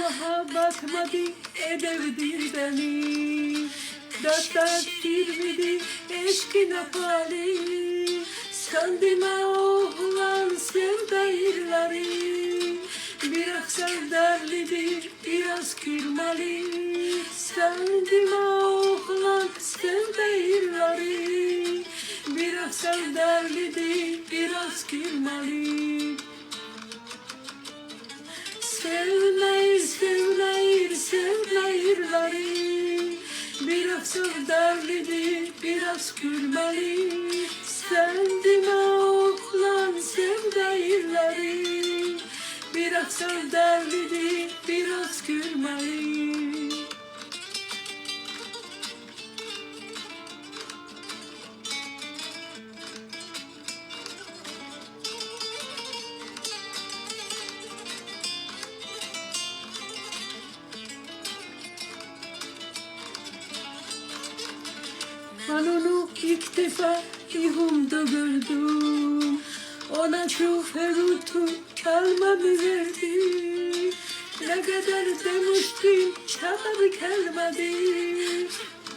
daha bakmadı, edevdir beni. Dört girmedi eşkin apali. Kendime oğlan sevdayırları. Biraz sevderlidir, biraz kırmalı. Kendime oğlan sevdayırları. Biraz sevderlidir, biraz kırmalı. Sevnayır, sevnayır, sevnayırları. Biraz sevderlidir, biraz gülmeli. Sevdime oğlan sevdayırları. Biraz sevderlidir, biraz gülmeli. Ben onu ilk defa yuhumda gördüm. Ona çok ferutu kalmamı verdi. Ne kadar demiştim çabamı kalmadı.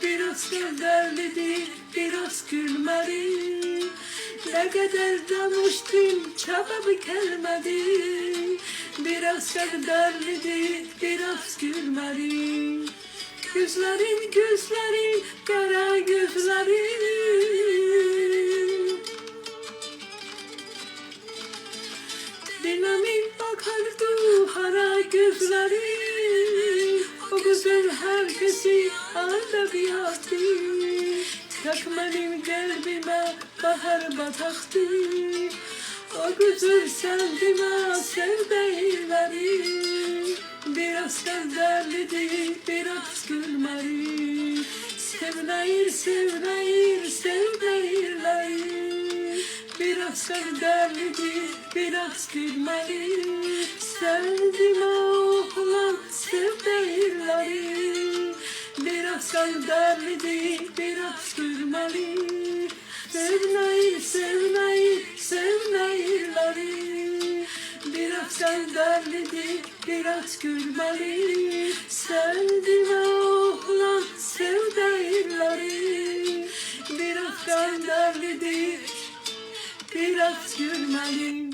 Biraz sevderlidir, biraz gülmeli. Ne kadar demiştim çabamı kalmadı. Biraz sevderlidir, biraz gülmeli. Gözlerin, gözlerin, kara gözlerin. Dinamin bakardı hara gözlerin. O güzel herkesi anlayacaktı. Takmanın kalbime bahar bataktı. O güzel sevdime sevdayırları. Biraz sevderlidir, biraz gülmeli. Sevnayır, sevnayır, sevnayırları. Biraz sevderlidir, biraz gülmeli. Sevdim oğlan sevdayırları. Biraz sevderlidir, biraz gülmeli. Sevnayır, sevnayır, sevnayırları. Biraz sevderlidir, biraz gülmeli. Sevdim oğlan sevdayırları. Biraz sevderlidir, biraz gülmeli.